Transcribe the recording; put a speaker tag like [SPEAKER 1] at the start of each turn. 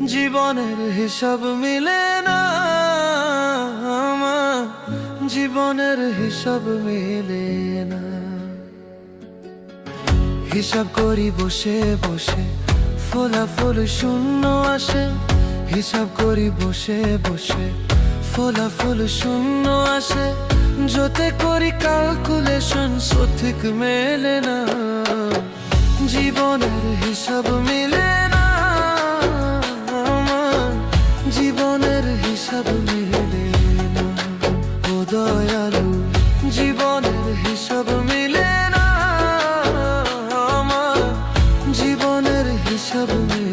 [SPEAKER 1] জীবনের হিসাব মিলে না আমার, জীবনের হিসাব মিলে না। হিসাব করি বসে বসে, ফলাফল শূন্য আসে। হিসাব করি বসে বসে, ফলাফল শূন্য আসে। যতে করি ক্যালকুলেশন সঠিক মেলে না, জীবনের হিসাব মিলে না আমার, জীবনের হিসাব মিলে না। ও দয়ালু, জীবনের হিসাব মিলে না আমার, জীবনের হিসাব মিলে না।